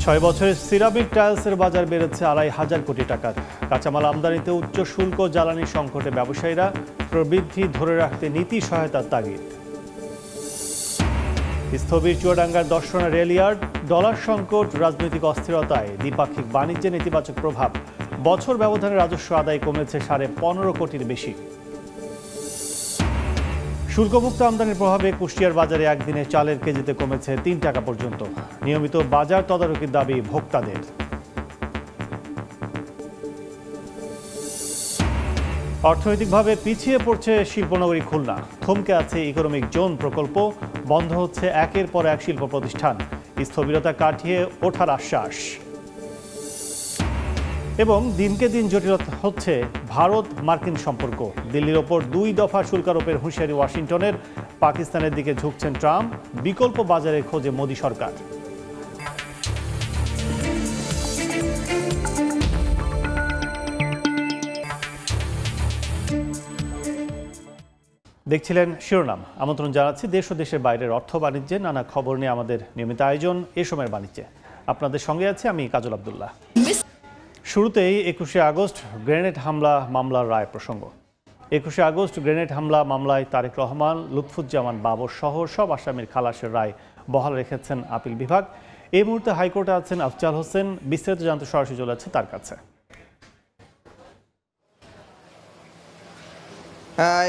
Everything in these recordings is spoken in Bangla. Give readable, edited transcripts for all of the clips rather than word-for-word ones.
6 বছরে সিরামিক টাইলসের বাজার বেড়েছে 2,500 কোটি টাকার। কাঁচামাল আমদানিতে উচ্চ শুল্ক, জ্বালানি সংকটে ব্যবসায়ীরা প্রবৃদ্ধি ধরে রাখতে নীতি সহায়তার তাগিদ। স্থবির চুয়াডাঙ্গার দর্শনা রেলইয়ার্ড, ডলার সংকট, রাজনৈতিক অস্থিরতায় দ্বিপাক্ষিক বাণিজ্যে নেতিবাচক প্রভাব। বছর ব্যবধানে রাজস্ব আদায় কমেছে 15.5 কোটির বেশি। শুল্কমুক্ত আমদানির প্রভাবে কুষ্টিয়ার বাজারে একদিনে চালের কেজিতে কমেছে 3 টাকা পর্যন্ত। নিয়মিত বাজার তদারকির দাবি ভোক্তাদের। অর্থনৈতিকভাবে পিছিয়ে পড়ছে শিল্পনগরী খুলনা। থমকে আছে ইকোনমিক জোন প্রকল্প, বন্ধ হচ্ছে একের পর এক শিল্প প্রতিষ্ঠান। স্থবিরতা কাটিয়ে ওঠার আশ্বাস। এবং দিনকে দিন জটিল হচ্ছে ভারত মার্কিন সম্পর্ক। দিল্লির ওপর 2 দফা শুল্কারোপের হুঁশিয়ারি ওয়াশিংটনের। পাকিস্তানের দিকে ঝুঁকছেন ট্রাম্প। বিকল্প বাজারের খোঁজে মোদি সরকার। দেখছিলেন শিরোনাম। আমন্ত্রণ জানাচ্ছি দেশ ও দেশের বাইরের অর্থ বাণিজ্যে নানা খবর নিয়ে আমাদের নিয়মিত আয়োজন এ সময়ের বাণিজ্যে। আপনাদের সঙ্গে আছে আমি কাজল আব্দুল্লাহ। শুরুতেই 21শে আগস্ট গ্রেনেড হামলা মামলার রায় প্রসঙ্গ। 21শে আগস্ট গ্রেনেড হামলা মামলায় তারেক রহমান, লুৎফুজ্জামান বাবর সহ সব আসামির খালাসের রায় বহাল রেখেছেন আপিল বিভাগ। এই মুহূর্তে হাইকোর্টে আছেন আফজাল হোসেন। বিস্তারিত জানতে সরাসরি চলে যাচ্ছে তার কাছে।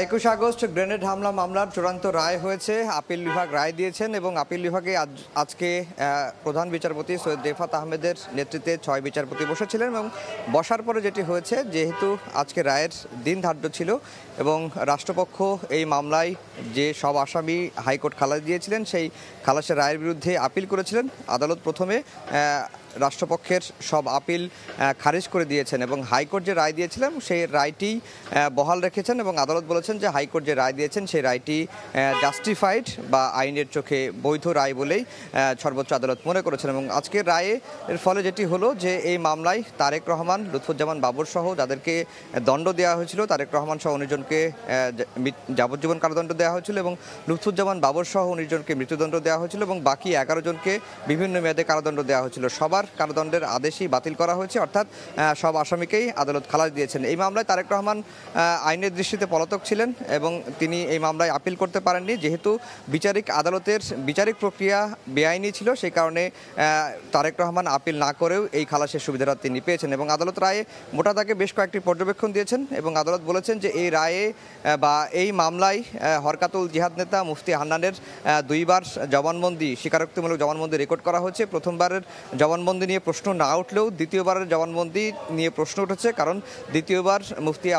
21 আগস্ট গ্রেনেড হামলা মামলার চূড়ান্ত রায় হয়েছে। আপিল বিভাগ রায় দিয়েছেন এবং আপিল বিভাগে আজকে প্রধান বিচারপতি সৈয়দ রেফাত আহমেদের নেতৃত্বে 6 বিচারপতি বসেছিলেন এবং বসার পরে যেটি হয়েছে, যেহেতু আজকে রায়ের দিন ধার্য ছিল এবং রাষ্ট্রপক্ষ এই মামলায় যে সব আসামি হাইকোর্ট খালাস দিয়েছিলেন, সেই খালাসের রায়ের বিরুদ্ধে আপিল করেছিলেন। আদালত প্রথমে রাষ্ট্রপক্ষের সব আপিল খারিজ করে দিয়েছেন এবং হাইকোর্ট যে রায় দিয়েছিলেন সেই রায়টি বহাল রেখেছেন এবং আদালত বলেছেন যে হাইকোর্ট যে রায় দিয়েছেন সেই রায়টি জাস্টিফাইড বা আইনের চোখে বৈধ রায় বলেই সর্বোচ্চ আদালত মনে করেছেন। এবং আজকের রায়ের ফলে যেটি হলো যে এই মামলায় তারেক রহমান, লুৎফুজ্জামান বাবর সহ যাদেরকে দণ্ড দেওয়া হয়েছিল, তারেক রহমান সহ 19 জনকে যাবজ্জীবন কারাদণ্ড দেওয়া হয়েছিল এবং লুৎফুজ্জামান বাবর সহ 19 জনকে মৃত্যুদণ্ড দেওয়া হয়েছিল এবং বাকি 11 জনকে বিভিন্ন মেয়াদে কারাদণ্ড দেওয়া হয়েছিল। সবার কারাদণ্ডের আদেশই বাতিল করা হয়েছে, অর্থাৎ সব আসামিকেই আদালত খালাস দিয়েছেন। এই মামলায় তারেক রহমান আইনের দৃষ্টিতে পলাতক ছিলেন এবং তিনি এই মামলায় আপিল করতে পারেননি। যেহেতু বিচারিক আদালতের বিচারিক প্রক্রিয়া বেআইনি ছিল, সেই কারণে তারেক রহমান আপিল না করেও এই খালাসের সুবিধাটা তিনি পেয়েছেন এবং আদালত রায়ে মোটা দাগে বেশ কয়েকটি পর্যবেক্ষণ দিয়েছেন এবং আদালত বলেছেন যে এই রায়ে বা এই মামলায় হরকাতুল জিহাদ নেতা মুফতি হান্নানের 2 বার জবানবন্দি, স্বীকারোক্তিমূলক জবানবন্দি রেকর্ড করা হয়েছে। প্রথমবারের জবানবন্দি নিয়ে প্রশ্ন না উঠলেও দ্বিতীয়বারের জবানবন্দি নিয়ে প্রশ্ন উঠেছে, কারণ দ্বিতীয়বার মুফতি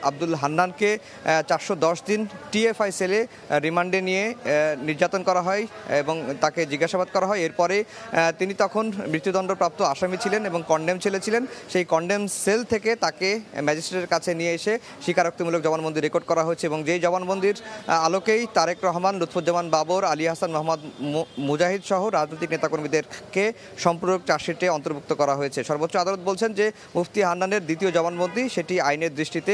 আব্দুল হান্নানকে 410 দিন টিএফআই সেলে রিমান্ডে নিয়ে নির্যাতন করা হয় এবং তাকে জিজ্ঞাসাবাদ করা হয়। এরপরে তিনি তখন মৃত্যুদণ্ডপ্রাপ্ত আসামি ছিলেন এবং কন্ডেম ছেলে ছিলেন। সেই কন্ডেম সেল থেকে তাকে ম্যাজিস্ট্রেটের কাছে নিয়ে এসে স্বীকারোক্তিমূলক জবানবন্দি রেকর্ড করা হয়েছে এবং যেই জবানবন্দির আলোকেই তারেক রহমান, লুৎফুজ্জামান বাবর, আলী হাসান, মোহাম্মদ মুজাহিদ সহ রাজনৈতিক নেতাকর্মীদেরকে সম্পূরক চার্জশিটে অন্তর্ভুক্ত করা হয়েছে। সর্বোচ্চ আদালত বলছেন যে মুফতি হান্নানের দ্বিতীয় জবানবন্দি সেটি আইনের দৃষ্টিতে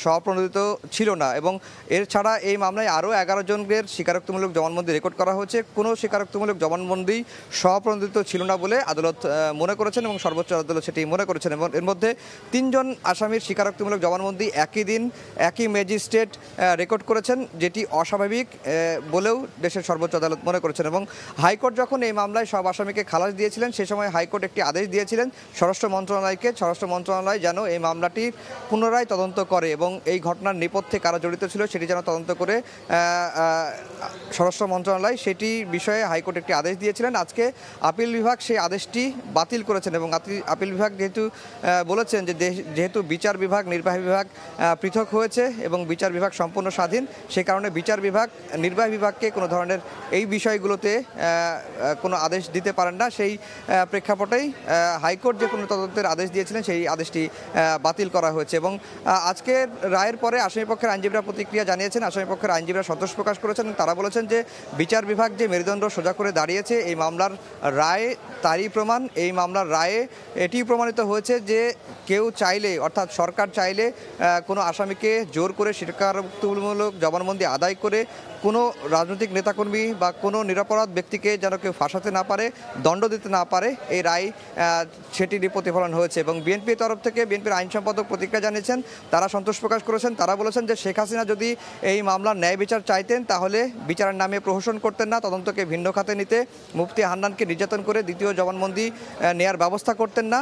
স্বপ্রণোদিত ছিল না এবং এর ছাড়া এই মামলায় আরও 11 জনের স্বীকারোক্তিমূলক জবানবন্দি রেকর্ড করা হয়েছে। কোনো স্বীকারোক্তিমূলক জবানবন্দি স্বপ্রণোদিত ছিল না বলে আদালত মনে করেছেন এবং সর্বোচ্চ আদালত সেটি মনে করেছেন এবং এর মধ্যে 3 জন আসামির স্বীকারোক্তিমূলক জবানবন্দি একই দিন একই ম্যাজিস্ট্রেট রেকর্ড করেছেন, যেটি অস্বাভাবিক বলেও দেশের সর্বোচ্চ আদালত মনে করেছেন। এবং হাইকোর্ট যখন এই মামলায় সব আসামিকে খালাস দিয়েছিলেন সে সময় হাইকোর্ট একটি আদেশ দিয়েছিলেন স্বরাষ্ট্র মন্ত্রণালয়কে, স্বরাষ্ট্র মন্ত্রণালয় যেন এই মামলাটি পুনরায় তদন্ত করে এবং এই ঘটনার নেপথ্যে কারা জড়িত ছিল সেটি যেন তদন্ত করে স্বরাষ্ট্র মন্ত্রণালয় সেটি বিষয়ে হাইকোর্ট একটি আদেশ দিয়েছিলেন। আজকে আপিল বিভাগ সেই আদেশটি বাতিল করেছেন এবং আপিল বিভাগ যেহেতু বলেছেন যে যেহেতু বিচার বিভাগ নির্বাহী বিভাগ পৃথক হয়েছে এবং বিচার বিভাগ সম্পূর্ণ স্বাধীন, সে কারণে বিচার বিভাগ নির্বাহী বিভাগকে কোনো ধরনের এই বিষয়গুলোতে কোনো আদেশ দিতে পারেন না। সেই প্রেক্ষাপটেই হাইকোর্ট যে কোনো তদন্তের আদেশ দিয়েছিলেন সেই আদেশটি বাতিল করা হয়েছে এবং আজকের রায়ের পরে আসামিপক্ষের আইনজীবীরা প্রতিক্রিয়া জানিয়েছেন। আসামিপক্ষের আইনজীবীরা সন্তোষ প্রকাশ করেছেন। তারা বলেছেন যে বিচার বিভাগ যে মেরুদণ্ড সোজা করে দাঁড়িয়েছে এই মামলার রায় তারই প্রমাণ। এই মামলার রায়ে এটি প্রমাণিত হয়েছে যে কেউ চাইলে, অর্থাৎ সরকার চাইলে কোনো আসামিকে জোর করে স্বীকারোক্তিমূলক জবানবন্দি আদায় করে কোনো রাজনৈতিক নেতাকর্মী বা কোনো নিরপরাধ ব্যক্তিকে যেন কেউ ফাঁসাতে না পারে, দণ্ড দিতে না পারে, এই রায় সেটিরই প্রতিফলন হয়েছে। এবং বিএনপির তরফ থেকে বিএনপির আইন সম্পাদক প্রতিক্রিয়া জানিয়েছেন, তারা সন্তোষ প্রকাশ করেছেন। তারা বলেছেন যে শেখ হাসিনা যদি এই মামলার ন্যায় বিচার চাইতেন তাহলে বিচারের নামে প্রহসন করতেন না, তদন্তকে ভিন্ন খাতে নিতে মুফতি হান্নানকে নির্যাতন করে দ্বিতীয় জবানবন্দি নেয়ার ব্যবস্থা করতেন না।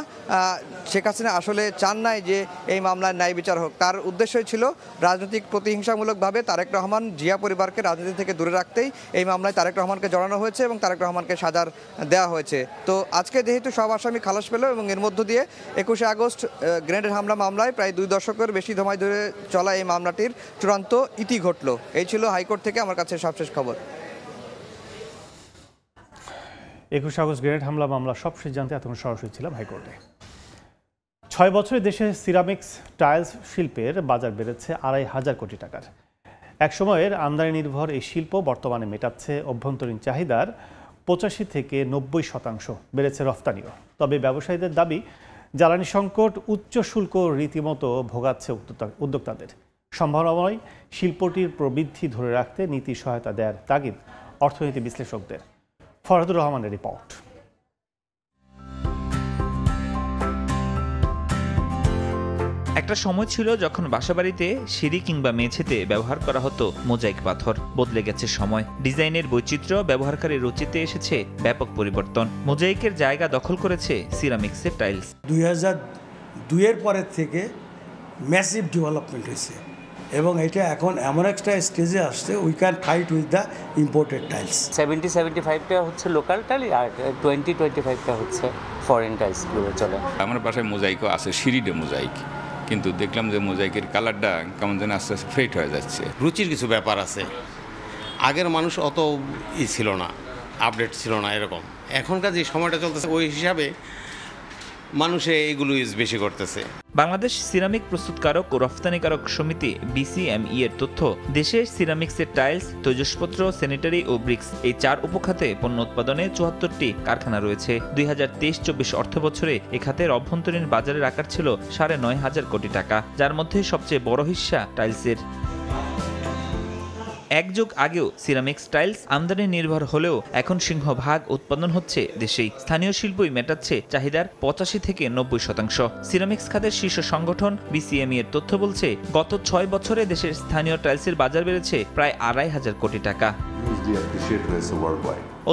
শেখ হাসিনা আসলে চান নাই যে এই মামলার ন্যায় বিচার হোক। তার উদ্দেশ্যই ছিল রাজনৈতিক প্রতিহিংসামূলকভাবে তারেক রহমান জিয়া পরিবারকে রাজনীতি থেকে দূরে রাখতেই এই মামলায় তারেক রহমানকে জড়ানো হয়েছে এবং তারেক রহমানকে সাজার দেওয়া হয়েছে। তো আজকে যেহেতু সব আসামি খালাস পেল এবং এর মধ্য দিয়ে 21শে আগস্ট গ্রেনেড হামলা মামলায় প্রায় 2 দশকের বেশি সময় ধরে চলা এই মামলাটির চূড়ান্ত ইতি ঘটল। এই ছিল হাইকোর্ট থেকে আমার কাছে সবশেষ খবর। 21 আগস্ট গ্রেনেড হামলা মামলা সবশেষ জানতে এতক্ষণ সরাসরি ছিলাম হাইকোর্টে। 6 বছরে দেশে সিরামিক্স টাইলস শিল্পের বাজার বেড়েছে 2,500 কোটি টাকার। এক সময়ের আমদানি নির্ভর এই শিল্প বর্তমানে মেটাচ্ছে অভ্যন্তরীণ চাহিদার 85 থেকে 90%। বেড়েছে রফতানিও। তবে ব্যবসায়ীদের দাবি, জ্বালানি সংকট উচ্চ শুল্ক রীতিমতো ভোগাচ্ছে উদ্যোক্তাদের। সম্ভাবনাময় শিল্পটির প্রবৃদ্ধি ধরে রাখতে নীতি সহায়তা দেওয়ার তাগিদ অর্থনীতি বিশ্লেষকদের। ফরহাদুর রহমানের রিপোর্ট। একটা সময় ছিল যখন বাসাবাড়িতে সিঁড়ি কিংবা মেঝেতে ব্যবহার করা হতো মোজাইক পাথর। বদলে গেছে সময়, ডিজাইনের বৈচিত্র্য, ব্যবহারকারীর রুচিতে এসেছে ব্যাপক পরিবর্তন। মোজাইকের জায়গা দখল করেছে সিরামিক্সের টাইলস। 2002-এর পরের থেকে ম্যাসিভ ডেভেলপমেন্ট হয়েছে এবং এটা এখন এমন একটা স্টেজে আসছে, we can fight with the imported tiles. 70-75টা হচ্ছে লোকাল টাইল আর 20-25টা হচ্ছে ফরেন টাইলসগুলো চলে। আমার বাসায় মোজাইকও আছে, সিঁড়িতে মোজাইক, কিন্তু দেখলাম যে মোজাইকের কালারটা কেমন যেন আস্তে আস্তে ফেড হয়ে যাচ্ছে। রুচির কিছু ব্যাপার আছে, আগের মানুষ অত ছিল না, আপডেট ছিল না এরকম। এখনকার যে সময়টা চলতেছে ওই হিসাবে মানুষে এগুলো ইউজ বেশি করতেছে। বাংলাদেশ সিরামিক প্রস্তুতকারক ও রফতানিকারক সমিতি BCME এর তথ্য, দেশে সিরামিক্সের টাইলস, তৈজসপত্র, স্যানিটারি ও ব্রিক্স এই 4 উপখাতে পণ্য উৎপাদনে 74টি কারখানা রয়েছে। 2023-24 অর্থবছরে এ খাতের অভ্যন্তরীণ বাজারের আকার ছিল 9,500 কোটি টাকা, যার মধ্যে সবচেয়ে বড় হিস্সা টাইলসের। এক যুগ আগেও সিরামিক্স টাইলস আমদানি নির্ভর হলেও এখন সিংহভাগ উৎপাদন হচ্ছে দেশেই। স্থানীয় শিল্পই মেটাচ্ছে চাহিদার 85 থেকে 90%। সিরামিক্স খাতের শীর্ষ সংগঠন BCME এর তথ্য বলছে, গত 6 বছরে দেশের স্থানীয় টাইলসের বাজার বেড়েছে প্রায় 2,500 কোটি টাকা।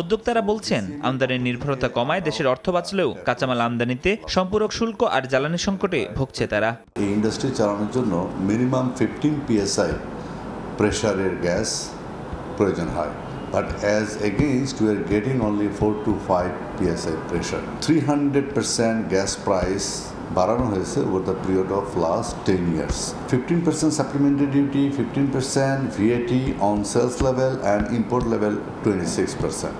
উদ্যোক্তারা বলছেন, আমদানির নির্ভরতা কমায় দেশের অর্থ বাঁচলেও কাঁচামাল আমদানিতে সম্পূরক শুল্ক আর জ্বালানি সংকটে ভুগছে তারা। এই ইন্ডাস্ট্রি চালানোর জন্য মিনিমাম 15 PSI প্রেশারের গ্যাস প্রয়োজন হয়, but as against we are getting only 4 to 5 PSI pressure. 300% gas price বাড়ানো হয়েছে over the period of last 10 years। 15% supplementary duty, 15% VAT on sales level and import level 26%।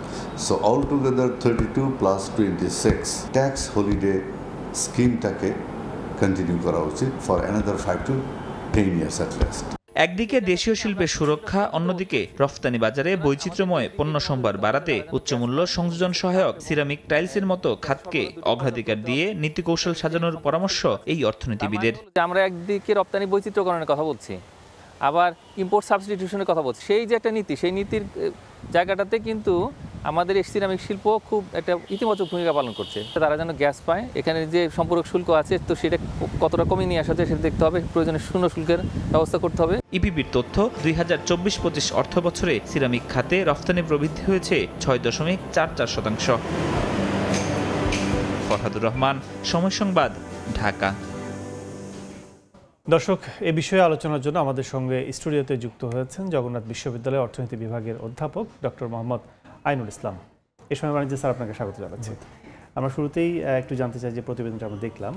So all together 32 + 26 tax holiday স্কিমটাকে কন্টিনিউ করা উচিত for another 5 to 10 years at least. একদিকে দেশীয় শিল্পের সুরক্ষা, অন্যদিকে রফতানি বাজারে বৈচিত্র্যময় পণ্য সম্ভার বাড়াতে উচ্চমূল্য সংযোজন সহায়ক সিরামিক টাইলসের মতো খাতকে অগ্রাধিকার দিয়ে নীতিকৌশল সাজানোর পরামর্শ এই অর্থনীতিবিদের। আমরা একদিকে রপ্তানি বৈচিত্র্যকরণের কথা বলছি, আবার ইম্পোর্ট সাবস্টিটিউশনের কথা বলছি। সেই যে একটা নীতি, সেই নীতির জায়গাটাতে কিন্তু আমাদের এই সিরামিক শিল্প খুব একটা ইতিবাচক ভূমিকা পালন করছে। তারা যেন গ্যাস পায়, এখানে যে সম্পূরক শুল্ক আছে তো সেটা কতটা কমিয়ে নিয়ে আসা যায় সেটা দেখতে হবে, প্রয়োজনে শূন্য শুল্কের ব্যবস্থা করতে হবে। ইপিবির তথ্য, 2024-25 অর্থ বছরে সিরামিক খাতে রফতানি প্রবৃদ্ধি হয়েছে 6.44%। ফরহাদুর রহমান, সময় সংবাদ, ঢাকা। দর্শক, এ বিষয়ে আলোচনার জন্য আমাদের সঙ্গে স্টুডিওতে যুক্ত হয়েছেন জগন্নাথ বিশ্ববিদ্যালয়ের অর্থনীতি বিভাগের অধ্যাপক ডক্টর মোহাম্মদ আইনুল ইসলাম। এ সময় বাণিজ্য স্যার, আপনাকে স্বাগত জানাচ্ছি। আমরা শুরুতেই একটু জানতে চাই যে প্রতিবেদনটা আমরা দেখলাম,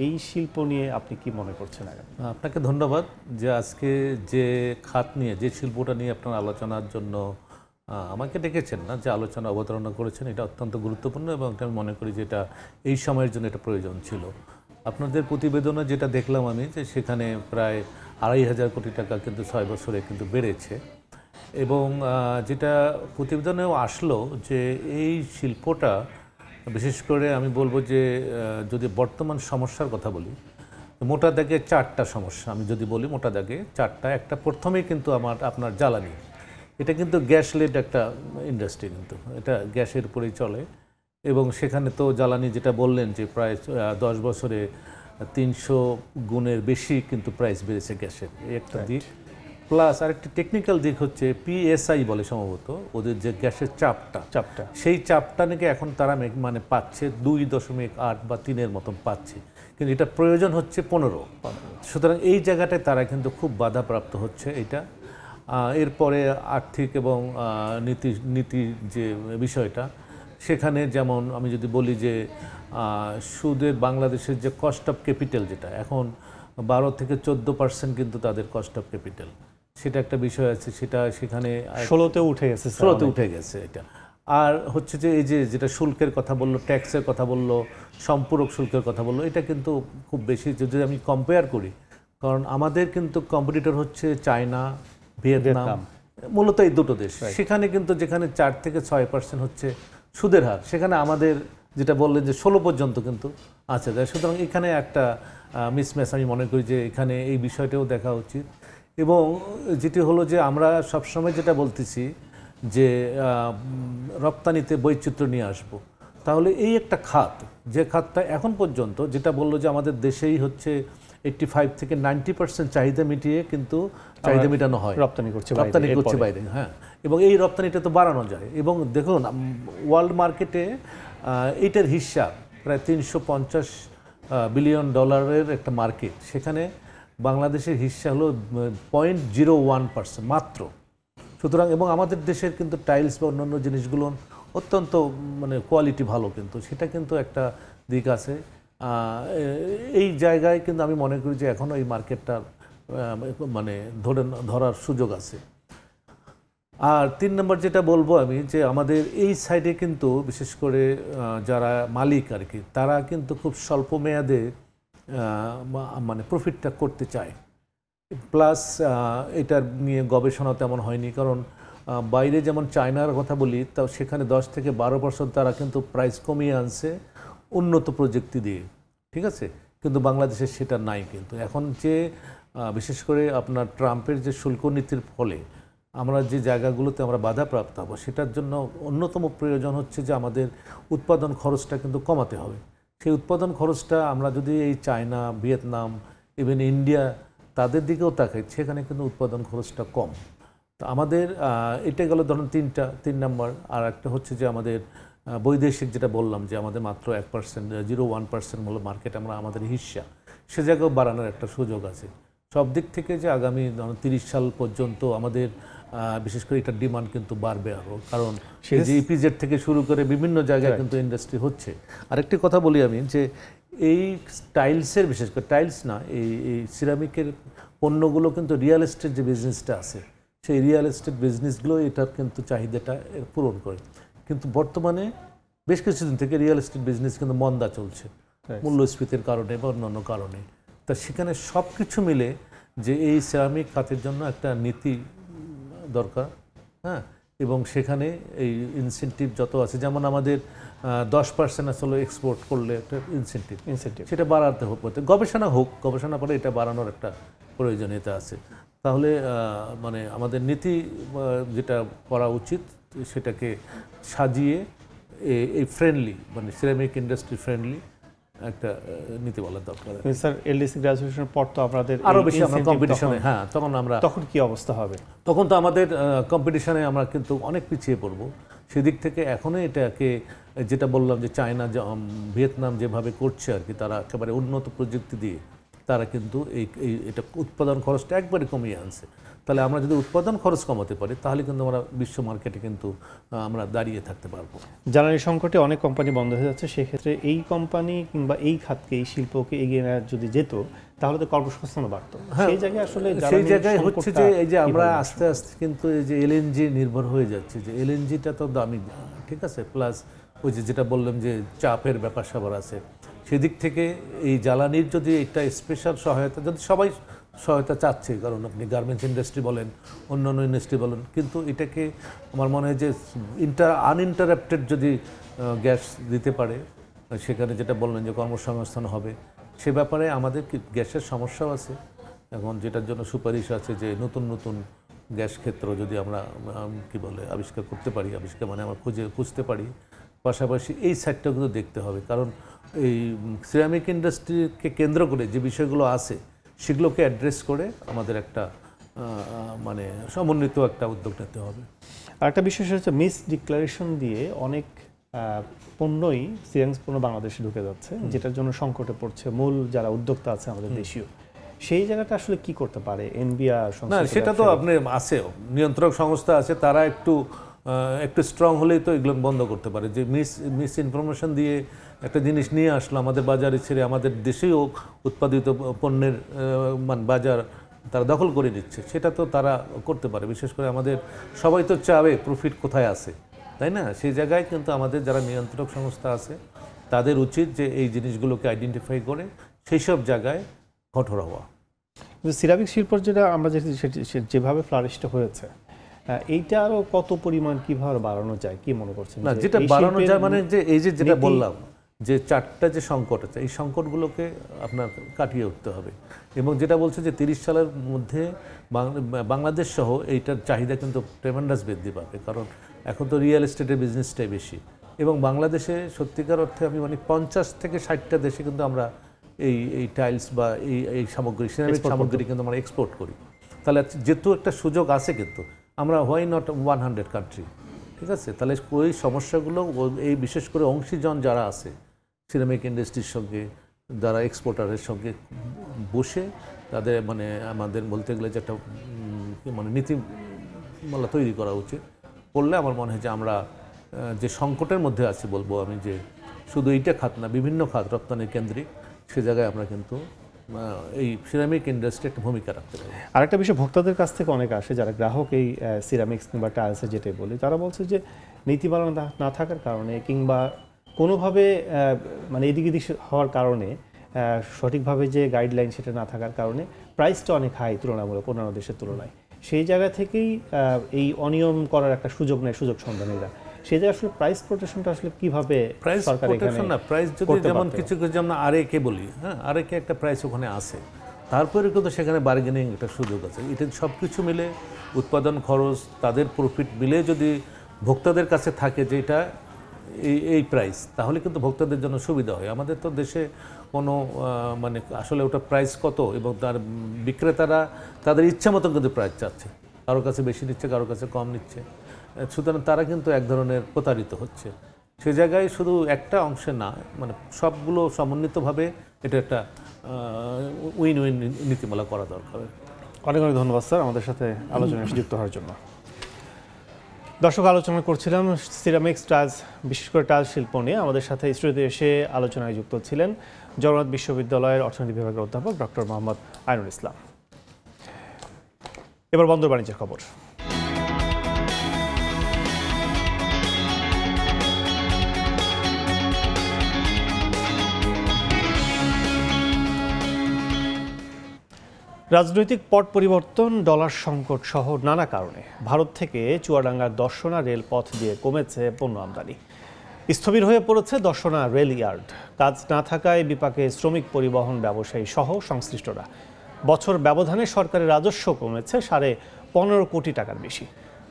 এই শিল্প নিয়ে আপনি কি মনে করছেন? আপনাকে ধন্যবাদ যে আজকে যে খাত নিয়ে, যে শিল্পটা নিয়ে আপনার আলোচনার জন্য আমাকে ডেকেছেন, না যে আলোচনা অবতারণা করেছেন, এটা অত্যন্ত গুরুত্বপূর্ণ এবং আমি মনে করি যে এটা এই সময়ের জন্য এটা প্রয়োজন ছিল। আপনাদের প্রতিবেদনে যেটা দেখলাম আমি, যে সেখানে প্রায় 2,500 কোটি টাকা কিন্তু 6 বছরে কিন্তু বেড়েছে এবং যেটা প্রতিবেদনেও আসলো যে এই শিল্পটা বিশেষ করে আমি বলবো যে যদি বর্তমান সমস্যার কথা বলি, মোটা দাগে 4টা সমস্যা আমি যদি বলি, মোটা দাগে 4টা। একটা প্রথমেই কিন্তু আপনার জ্বালানি, এটা কিন্তু গ্যাস লেড একটা ইন্ডাস্ট্রি, কিন্তু এটা গ্যাসের উপরেই চলে এবং সেখানে তো জ্বালানি যেটা বললেন যে প্রায় 10 বছরে 300 গুণের বেশি কিন্তু প্রাইস বেড়েছে গ্যাসের, এই একটা দিক। প্লাস আরেকটি টেকনিক্যাল দিক হচ্ছে পিএসআই বলে সম্ভবত ওদের যে গ্যাসের চাপটা, সেই চাপটা নাকি এখন তারা মানে পাচ্ছে 2.8 বা 3-এর মতন পাচ্ছে, কিন্তু এটা প্রয়োজন হচ্ছে 15। সুতরাং এই জায়গাটায় তারা কিন্তু খুব বাধাপ্রাপ্ত হচ্ছে এটা। এরপরে আর্থিক এবং নীতি যে বিষয়টা, সেখানে যেমন আমি যদি বলি যে সুদের বাংলাদেশের যে কস্ট অফ ক্যাপিটাল, যেটা এখন 12 থেকে 14% কিন্তু তাদের কস্ট অফ ক্যাপিটাল, সেটা একটা বিষয় আছে, সেটা সেখানে 16-তে উঠে গেছে, 16-তে উঠে গেছে এটা। আর হচ্ছে যে এই যে যেটা শুল্কের কথা বললো, ট্যাক্সের কথা বললো, সম্পূরক শুল্কের কথা বললো, এটা কিন্তু খুব বেশি যদি আমি কম্পেয়ার করি, কারণ আমাদের কিন্তু কম্পিটিটর হচ্ছে চায়না, ভিয়েতনাম, মূলত এই দুটো দেশ। সেখানে কিন্তু যেখানে 4 থেকে 6% হচ্ছে সুদের হার, সেখানে আমাদের যেটা বললেন যে 16 পর্যন্ত কিন্তু আছে। সুতরাং এখানে একটা মিসম্যাচ আমি মনে করি যে এখানে এই বিষয়টাও দেখা উচিত। এবং যেটি হলো যে আমরা সবসময় যেটা বলতেছি যে রপ্তানিতে বৈচিত্র্য নিয়ে আসব, তাহলে এই একটা খাত, যে খাতটা এখন পর্যন্ত যেটা বললো যে আমাদের দেশেই হচ্ছে 85 থেকে 90% চাহিদা মিটিয়ে কিন্তু চাহিদা মেটানো হয়, রপ্তানি করছে বাইরে। হ্যাঁ, এবং এই রপ্তানিটা তো বাড়ানো যায়। এবং দেখুন ওয়ার্ল্ড মার্কেটে এইটার হিসাব প্রায় $350 বিলিয়ন একটা মার্কেট, সেখানে বাংলাদেশের হিস্সা হলো 0.01% মাত্র। সুতরাং এবং আমাদের দেশের কিন্তু টাইলস বা অন্যান্য জিনিসগুলো অত্যন্ত মানে কোয়ালিটি ভালো, কিন্তু সেটা কিন্তু একটা দিক আছে। এই জায়গায় কিন্তু আমি মনে করি যে এখনও এই মার্কেটটা মানে ধরার সুযোগ আছে। আর 3 নম্বর যেটা বলবো আমি, যে আমাদের এই সাইডে কিন্তু বিশেষ করে যারা মালিক আর কি, তারা কিন্তু খুব স্বল্প মেয়াদে মানে প্রফিটটা করতে চায়। প্লাস এটার নিয়ে গবেষণা তেমন হয়নি, কারণ বাইরে যেমন চায়নার কথা বলি, তাও সেখানে 10 থেকে 12% তারা কিন্তু প্রাইস কমিয়ে আনছে উন্নত প্রযুক্তি দিয়ে, ঠিক আছে, কিন্তু বাংলাদেশে সেটা নাই। কিন্তু এখন যে বিশেষ করে আপনার ট্রাম্পের যে শুল্ক নীতির ফলে আমরা যে জায়গাগুলোতে আমরা বাধাপ্রাপ্ত হব, সেটার জন্য অন্যতম প্রয়োজন হচ্ছে যে আমাদের উৎপাদন খরচটা কিন্তু কমাতে হবে। সেই উৎপাদন খরচটা আমরা যদি এই চায়না, ভিয়েতনাম, ইভেন ইন্ডিয়া তাদের দিকেও তাকাই, সেখানে কিন্তু উৎপাদন খরচটা কম। তো আমাদের এটা গেল ধরুন 3 নম্বর। আর একটা হচ্ছে যে আমাদের বৈদেশিক যেটা বললাম যে আমাদের মাত্র 0.1% হলো মার্কেট, আমরা আমাদের হিস্সা সে জায়গাও বাড়ানোর একটা সুযোগ আছে। সব দিক থেকে যে আগামী 30 সাল পর্যন্ত আমাদের বিশেষ করে এটার ডিমান্ড কিন্তু বাড়বে আরও, কারণ সেই যে ইপিজেড থেকে শুরু করে বিভিন্ন জায়গায় কিন্তু ইন্ডাস্ট্রি হচ্ছে। আরেকটি কথা বলি আমি, যে এই টাইলসের, বিশেষ করে টাইলস না, এই সিরামিকের পণ্যগুলো কিন্তু রিয়েল এস্টেট যে বিজনেসটা আছে, সেই রিয়েল এস্টেট বিজনেসগুলো এটার কিন্তু চাহিদাটা পূরণ করে। কিন্তু বর্তমানে বেশ কিছুদিন থেকে রিয়েল এস্টেট বিজনেস কিন্তু মন্দা চলছে মূল্যস্ফীতির কারণে বা অন্যান্য কারণে। তা সেখানে সব কিছু মিলে যে এই সিরামিক খাতের জন্য একটা নীতি দরকার, হ্যাঁ, এবং সেখানে এই ইনসেন্টিভ যত আছে, যেমন আমাদের 10% আসলে এক্সপোর্ট করলে একটা ইনসেন্টিভ সেটা বাড়াতে হতে, গবেষণা করে এটা বাড়ানোর একটা প্রয়োজনীয়তা আছে। তাহলে মানে আমাদের নীতি যেটা করা উচিত, সেটাকে সাজিয়ে এই ফ্রেন্ডলি, মানে সিরামিক ইন্ডাস্ট্রি ফ্রেন্ডলি একটা নীতি বলার দরকার। স্যার, এলডিসি গ্র্যাজুয়েশনের পর তো আপনাদের আরও বেশি আমরা কম্পিটিশনে, হ্যাঁ, তখন কি অবস্থা হবে? তখন তো আমাদের কম্পিটিশনে আমরা কিন্তু অনেক পিছিয়ে পড়ব। সেদিক থেকে এখনই এটাকে যেটা বললাম যে চায়না, ভিয়েতনাম যেভাবে করছে আর কি, তারা একেবারে উন্নত প্রযুক্তি দিয়ে তারা কিন্তু এটা উৎপাদন খরচটা একবারে কমিয়ে আনছে। তাহলে আমরা যদি উৎপাদন খরচ কমাতে পারি, তাহলে কিন্তু আমরা বিশ্ব মার্কেটে কিন্তু আমরা দাঁড়িয়ে থাকতে পারবো। জ্বালানি সংকটে অনেক কোম্পানি বন্ধ হয়ে যাচ্ছে, সেক্ষেত্রে এই কোম্পানি কিংবা এই খাতকে, এই শিল্পকে এগিয়ে নেওয়া যদি যেত, তাহলে তো কর্মসংস্থানও বাড়ত। সেই জায়গায় আসলে সেই জায়গায় হচ্ছে যে এই যে আমরা আস্তে আস্তে কিন্তু এই যে এলএনজি নির্ভর হয়ে যাচ্ছে, যে এলএনজিটা তো দামি, ঠিক আছে, প্লাস ওই যেটা বললাম যে চাপের ব্যাপার স্যাপার আছে, সেদিক থেকে এই জ্বালানির যদি একটা স্পেশাল সহায়তা, যদি সবাই সহায়তা চাচ্ছে, কারণ আপনি গার্মেন্টস ইন্ডাস্ট্রি বলেন, অন্যান্য ইন্ডাস্ট্রি বলেন, কিন্তু এটাকে আমার মনে হয় যে আনইন্টারাপ্টেড যদি গ্যাস দিতে পারে, সেখানে যেটা বললেন যে কর্মসংস্থান হবে, সে ব্যাপারে আমাদের গ্যাসের সমস্যাও আছে এখন, যেটার জন্য সুপারিশ আছে যে নতুন নতুন গ্যাস ক্ষেত্র যদি আমরা কি বলে আবিষ্কার করতে পারি, আবিষ্কার মানে আমরা খুঁজতে পারি, পাশাপাশি এই সাইডটাও কিন্তু দেখতে হবে। কারণ এই সিরামিক ইন্ডাস্ট্রিকে কেন্দ্র করে যে বিষয়গুলো আছে সেগুলোকে অ্যাড্রেস করে আমাদের একটা মানে সমন্বিত একটা উদ্যোগ নিতে হবে। আর একটা বিষয় হচ্ছে মিস ডিক্লারেশন দিয়ে অনেক পণ্যই সিরামিক্স পণ্য বাংলাদেশে ঢুকে যাচ্ছে, যেটার জন্য সংকটে পড়ছে মূল যারা উদ্যোক্তা আছে আমাদের দেশীয়। সেই জায়গাটা আসলে কি করতে পারে এনবিআর? না, সেটা তো আপনি আছে, নিয়ন্ত্রক সংস্থা আছে, তারা একটু স্ট্রং হলেই তো এগুলো বন্ধ করতে পারে। যে মিস ইনফরমেশন দিয়ে একটা জিনিস নিয়ে আসলো আমাদের বাজারে ছেড়ে আমাদের দেশেও উৎপাদিত পণ্যের বাজার তারা দখল করে নিচ্ছে, সেটা তো তারা করতে পারে। বিশেষ করে আমাদের সবাই তো চাবে প্রফিট কোথায় আছে, তাই না? সেই জায়গায় কিন্তু আমাদের যারা নিয়ন্ত্রক সংস্থা আছে তাদের উচিত যে এই জিনিসগুলোকে আইডেন্টিফাই করে সেই সব জায়গায় কঠোর হওয়া। সিরামিক শিল্প যেটা আমরা যেভাবে ফ্লারিশটা হয়েছে, এইটা আরো কত পরিমাণ কিভাবে বাড়ানো যায়, কি মনে করছেন? না, যেটা বাড়ানো যায় মানে যে এই যে যেটা বললাম যে চারটা যে সংকট আছে, এই সংকটগুলোকে আপনার কাটিয়ে উঠতে হবে। এবং যেটা বলছে যে 30 সালের মধ্যে বাংলাদেশ সহ এইটার চাহিদা কিন্তু ট্রেমেন্ডাস বৃদ্ধি পাবে, কারণ এখন তো রিয়েল এস্টেটের বিজনেসটাই বেশি। এবং বাংলাদেশে সত্যিকার অর্থে আমি মানে 50 থেকে 60টা দেশে কিন্তু আমরা এই টাইলস বা এই সামগ্রী, সিরামিক সামগ্রী কিন্তু আমরা এক্সপোর্ট করি। তাহলে যেহেতু একটা সুযোগ আছে, কিন্তু আমরা হোয়াই নট 100 কান্ট্রি, ঠিক আছে? তাহলে ওই সমস্যাগুলো এই বিশেষ করে অংশীজন যারা আছে সিরামিক ইন্ডাস্ট্রির সঙ্গে, যারা এক্সপোর্টারের সঙ্গে বসে তাদের মানে আমাদের বলতে গেলে যে একটা মানে নীতিমালা তৈরি করা উচিত। করলে আমার মনে হয় যে আমরা যে সংকটের মধ্যে আছি, বলবো আমি, যে শুধু এইটা খাত না, বিভিন্ন খাত রপ্তানি কেন্দ্রিক, সে জায়গায় আমরা কিন্তু এই সিরামিক ইন্ডাস্ট্রি একটা ভূমিকা রাখতে পারি। আরেকটা বিষয়, ভোক্তাদের কাছ থেকে অনেক আসে যারা গ্রাহক এই সিরামিক্স কিংবা টাইলসে যেটাই বলি, তারা বলছে যে নীতিমালা না থাকার কারণে কিংবা কোনোভাবে মানে এদিক ওদিক হওয়ার কারণে, সঠিকভাবে যে গাইডলাইন সেটা না থাকার কারণে প্রাইসটা অনেক হাই তুলনামূলক অন্যান্য দেশের তুলনায়। সেই জায়গা থেকেই এই অনিয়ম করার একটা সুযোগ নেয় সুযোগ সন্ধানীরা। সেই জায়গায় আসলে প্রাইস প্রোটেকশনটা আসলে কিভাবে সরকার এখানে না, প্রাইস যদি যেমন কিছু যেমন আরএকে বলি, হ্যাঁ, আরএকে একটা প্রাইস ওখানে আছে, তারপরে কিন্তু সেখানে বার্গেনিং একটা সুযোগ আছে। এটা সব কিছু মিলে উৎপাদন খরচ, তাদের প্রফিট মিলে যদি ভোক্তাদের কাছে থাকে যে এটা এই প্রাইস, তাহলে কিন্তু ভোক্তাদের জন্য সুবিধা হয়। আমাদের তো দেশে কোনো মানে আসলে ওটা প্রাইস কত, এবং তার বিক্রেতারা তাদের ইচ্ছা মতো কিন্তু প্রাইস চাচ্ছে, কারোর কাছে বেশি নিচ্ছে, কারোর কাছে কম নিচ্ছে, সুতরাং তারা কিন্তু এক ধরনের প্রতারিত হচ্ছে। সে জায়গায় শুধু একটা অংশে না, মানে সবগুলো সমন্বিতভাবে এটা একটা উইন উইন নীতিমালা করা দরকার। অনেক অনেক ধন্যবাদ স্যার আমাদের সাথে আলোচনায় যুক্ত হওয়ার জন্য। দর্শক, আলোচনা করছিলাম সিরামিক্স টাইলস, বিশেষ করে টাইলস শিল্প নিয়ে। আমাদের সাথে স্টুডিওতে এসে আলোচনায় যুক্ত ছিলেন জগন্নাথ বিশ্ববিদ্যালয়ের অর্থনীতি বিভাগের অধ্যাপক ডক্টর মোহাম্মদ আইনুল ইসলাম। এবার বন্দর বাণিজ্যের খবর। রাজনৈতিক পট পরিবর্তন, ডলার সংকট সহ নানা কারণে ভারত থেকে চুয়াডাঙ্গার দর্শনা রেলপথ দিয়ে কমেছে পণ্য আমদানি। স্থবির হয়ে পড়েছে দর্শনা রেল ইয়ার্ড। কাজ না থাকায় বিপাকে শ্রমিক পরিবহন ব্যবসায়ী সহ সংশ্লিষ্টরা। বছর ব্যবধানে সরকারের রাজস্ব কমেছে 15.5 কোটি টাকার বেশি।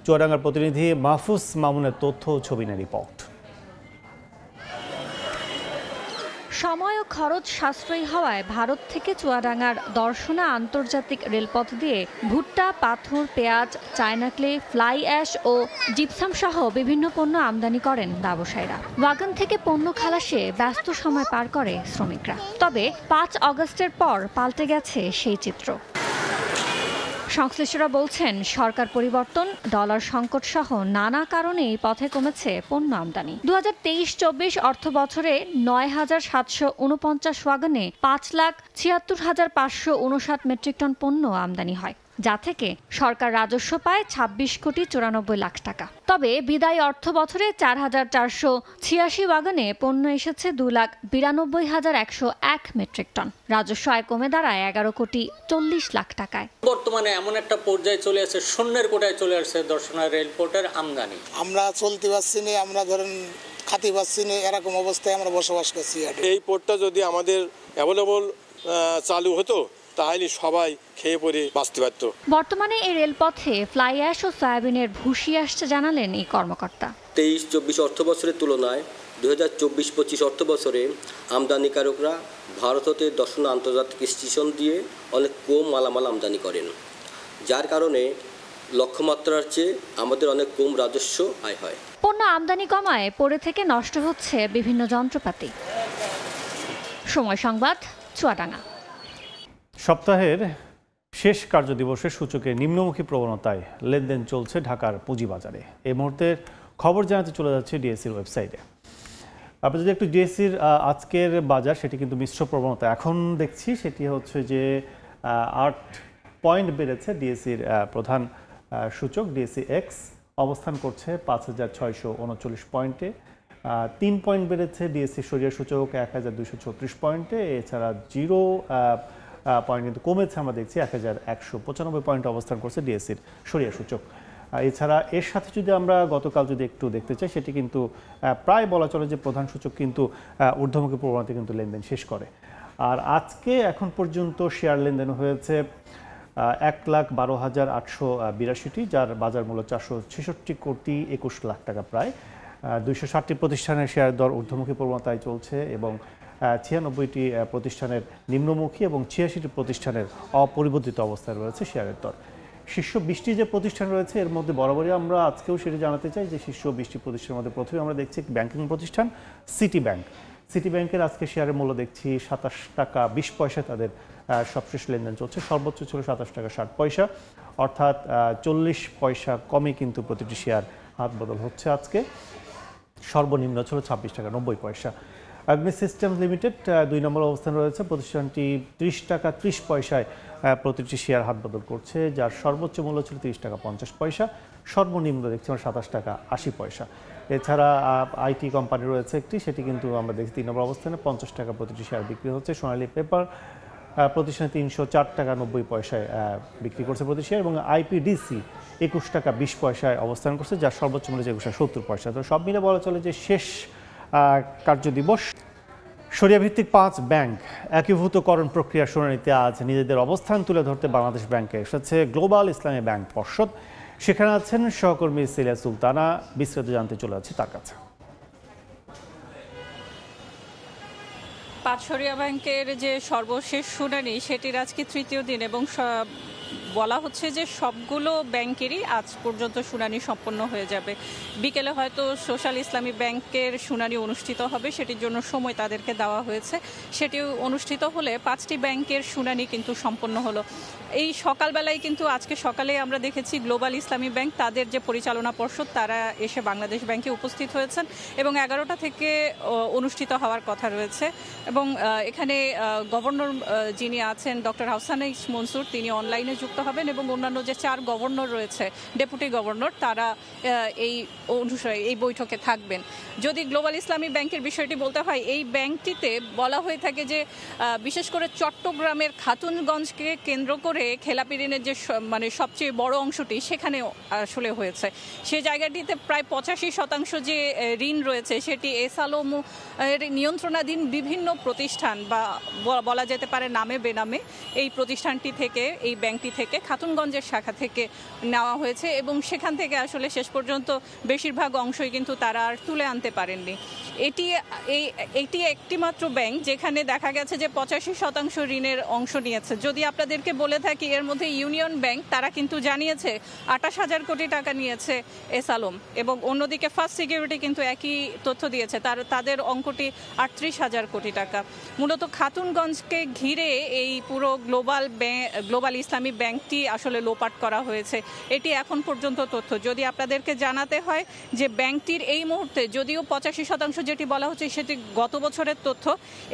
চুয়াডাঙ্গার প্রতিনিধি মাহফুজ মামুনের তথ্য ও ছবি নিয়ে রিপোর্ট। সময় ও খরচ সাশ্রয়ী হওয়ায় ভারত থেকে চুয়াডাঙ্গার দর্শনা আন্তর্জাতিক রেলপথ দিয়ে ভুট্টা, পাথর, পেঁয়াজ, চায়না ক্লে, ফ্লাই অ্যাশ ও জিপসাম সহ বিভিন্ন পণ্য আমদানি করেন ব্যবসায়ীরা। ওয়াগন থেকে পণ্য খালাসে ব্যস্ত সময় পার করে শ্রমিকরা। তবে 5 আগস্টের পর পাল্টে গেছে সেই চিত্র। সংশ্লিষ্টরা বলছেন, সরকার পরিবর্তন, ডলার সংকট সহ নানা কারণে এই পথে কমেছে পণ্য আমদানি। 2023-24 অর্থ বছরে 9,749 ওয়াগনে 5,76,559 মেট্রিক টন পণ্য আমদানি হয়, যা থেকে সরকার রাজস্ব পায় 26,94 লাখ টাকা। তবে বিদায়ী অর্থ বছরে 4,486 ওয়াগনে পণ্য এসেছে 2,92,101 মেট্রিক টন। রাজস্ব আয় কমে দাঁড়ায় 11,40 লাখ টাকায়। বর্তমানে এমন একটা পর্যায়ে চলে আসছে, শূন্যের কোটায় চলে আসছে দর্শনা রেলপোর্টের আমদানি। আমরা চলতে পারছি না, আমরা ধরেন খাতে পারছি না, এরকম অবস্থায় আমরা বসবাস করছি। এই পোর্টটা যদি আমাদের অ্যাভেলেবল চালু হতো, তাহলে সবাই খেয়ে পরে বাঁচতে পারত। বর্তমানে এই রেলপথে ফ্লাই অ্যাশ ও সয়াবিনের ভুসি আসছে জানালেন এই কর্মকর্তা। 23-24 অর্থ বছরের তুলনায় 2024-25 অর্থ বছরে আমদানিকারকরা ভারত হতে দর্শনা আন্তর্জাতিক স্টেশন দিয়ে অনেক কম মালামাল আমদানি করেন, যার কারণে লক্ষ্যমাত্রার চেয়ে আমাদের অনেক কম রাজস্ব আয় হয়। পণ্য আমদানি কমায় পড়ে থেকে নষ্ট হচ্ছে বিভিন্ন যন্ত্রপাতি। সময় সংবাদ, চুয়াডাঙ্গা। সপ্তাহের শেষ কার্যদিবসে সূচকের নিম্নমুখী প্রবণতায় লেনদেন চলছে ঢাকার পুঁজিবাজারে। এই মুহূর্তের খবর জানাতে চলে যাচ্ছে ডিএসসির ওয়েবসাইটে। আপনি যদি একটু ডিএসসির আজকের বাজার, সেটি কিন্তু মিশ্র প্রবণতা এখন দেখছি। সেটি হচ্ছে যে 8 পয়েন্ট বেড়েছে ডিএসসির প্রধান সূচক ডিএসসি এক্স অবস্থান করছে 5639 পয়েন্টে। 3 পয়েন্ট বেড়েছে ডিএসসি সরিয়া সূচক 1236 পয়েন্টে। এছাড়া 0 পয়েন্ট কিন্তু কমেছে, আমরা দেখছি 1195 পয়েন্ট অবস্থান করছে ডিএসসির সরিয়া সূচক। এছাড়া এর সাথে যদি আমরা গতকাল যদি একটু দেখতে চাই, সেটি কিন্তু প্রায় বলা চলে যে প্রধান সূচক কিন্তু ঊর্ধ্বমুখী প্রবণতা কিন্তু লেনদেন শেষ করে। আর আজকে এখন পর্যন্ত শেয়ার লেনদেন হয়েছে 1,12,882টি, যার বাজার মূল্য 466,21,00,00,000 টাকা প্রায়। 260টি প্রতিষ্ঠানের শেয়ার দর ঊর্ধ্বমুখী প্রবণতায় চলছে এবং 96টি প্রতিষ্ঠানের নিম্নমুখী এবং 86টি প্রতিষ্ঠানের অপরিবর্তিত অবস্থায় রয়েছে শেয়ারের দর। শীর্ষ 20টি যে প্রতিষ্ঠান রয়েছে এর মধ্যে বরাবরই আমরা আজকেও সেটি জানাতে চাই যে শীর্ষ 20টি প্রতিষ্ঠানের মধ্যে প্রথমে আমরা দেখছি ব্যাংকিং প্রতিষ্ঠান সিটি ব্যাংক। সিটি ব্যাংকের আজকে শেয়ারের মূল্য দেখছি 27 টাকা 20 পয়সা তাদের সবশেষ লেনদেন চলছে। সর্বোচ্চ ছিল 27 টাকা 60 পয়সা, অর্থাৎ 40 পয়সা কমে কিন্তু প্রতিটি শেয়ার হাত বদল হচ্ছে আজকে। সর্বনিম্ন ছিল 26 টাকা 90 পয়সা। অগ্নি সিস্টেমস লিমিটেড 2 নম্বর অবস্থান রয়েছে। প্রতিষ্ঠানটি 30 টাকা 30 পয়সায় প্রতিটি শেয়ার হাত বদল করছে, যার সর্বোচ্চ মূল্য ছিল 30 টাকা 50 পয়সা, সর্বনিম্ন দেখছি আমরা 27 টাকা 80 পয়সা। এছাড়া আইটি কোম্পানি রয়েছে একটি, সেটি কিন্তু আমরা দেখছি 3 নম্বর অবস্থানে 50 টাকা প্রতিটি শেয়ার বিক্রি হচ্ছে। সোনালী পেপার প্রতিষ্ঠানে 304 টাকা 90 পয়সায় বিক্রি করছে প্রতি শেয়ার এবং আইপিডিসি 21 টাকা 20 পয়সায় অবস্থান করছে, যার সর্বোচ্চ মূল্য 21 টাকা 70 পয়সা। তো সব মিলে বলা চলে যে শেষ কার্যদিবস। শরিয়া ভিত্তিক 5 ব্যাংক একীভূতকরণ প্রক্রিয়ার শুনানিতে আজ নিজেদের অবস্থান তুলে ধরতে বাংলাদেশ ব্যাংকে এসেছে গ্লোবাল ইসলামী ব্যাংক পর্ষদ। সেখানে আছেন সহকর্মী সিলিয়া সুলতানা। বিস্তারিত জানতে চলে যাচ্ছে তার কাছে। শরিয়া ব্যাংকের যে সর্বশেষ শুনানি সেটির আজকে তৃতীয় দিন এবং বলা হচ্ছে যে সবগুলো ব্যাংকেরই আজ পর্যন্ত শুনানি সম্পন্ন হয়ে যাবে। বিকেলে হয়তো সোশ্যাল ইসলামী ব্যাংকের শুনানি অনুষ্ঠিত হবে, সেটির জন্য সময় তাদেরকে দেওয়া হয়েছে। সেটি অনুষ্ঠিত হলে 5টি ব্যাংকের শুনানি কিন্তু সম্পন্ন হলো। এই সকালবেলায় কিন্তু আজকে সকালে আমরা দেখেছি গ্লোবাল ইসলামী ব্যাংক তাদের যে পরিচালনা পর্ষদ তারা এসে বাংলাদেশ ব্যাংকে উপস্থিত হয়েছেন এবং 11টা থেকে অনুষ্ঠিত হওয়ার কথা রয়েছে। এবং এখানে গভর্নর যিনি আছেন ডক্টর হাসানাইস মনসুর, তিনি অনলাইনে যুক্ত হবেন এবং অন্যান্য যে 4 গভর্নর রয়েছে, ডেপুটি গভর্নর, তারা এই বৈঠকে থাকবেন। যদি গ্লোবাল ইসলামী ব্যাংকের বিষয়টি বলতে হয়, এই ব্যাংকটিতে বলা হয়ে থাকে যে বিশেষ করে চট্টগ্রামের খাতুনগঞ্জকে কেন্দ্র করে খেলাপি ঋণের যে সবচেয়ে বড় অংশটি সেখানে আসলে হয়েছে। সে জায়গাটিতে প্রায় 85% যে ঋণ রয়েছে সেটি এসআলম এর নিয়ন্ত্রণাধীন বিভিন্ন প্রতিষ্ঠান বা বলা যেতে পারে নামে বেনামে এই প্রতিষ্ঠানটি থেকে, এই ব্যাংকটি থেকে, খাতুনগঞ্জের শাখা থেকে নেওয়া হয়েছে এবং সেখান থেকে আসলে শেষ পর্যন্ত বেশিরভাগ অংশই কিন্তু তারা আর তুলে আনতে পারেননি। এটি একটি মাত্র ব্যাংক যেখানে দেখা গেছে যে 85% ঋণের অংশ নিয়েছে। যদি আপনাদেরকে বলে থাকি এর মধ্যে ইউনিয়ন ব্যাংক, তারা কিন্তু জানিয়েছে 28,000 কোটি টাকা নিয়েছে এসআলম এবং অন্যদিকে ফার্স্ট সিকিউরিটি কিন্তু একই তথ্য দিয়েছে, তাদের অঙ্কটি 38,000 কোটি টাকা। মূলত খাতুনগঞ্জকে ঘিরে এই পুরো গ্লোবাল ইসলামী ব্যাংকটি আসলে লোপাট করা হয়েছে, এটি এখন পর্যন্ত তথ্য। যদি আপনাদেরকে জানাতে হয় যে ব্যাংকটির এই মুহূর্তে যদিও 85% যেটি বলা হচ্ছে সেটি গত বছরের তথ্য,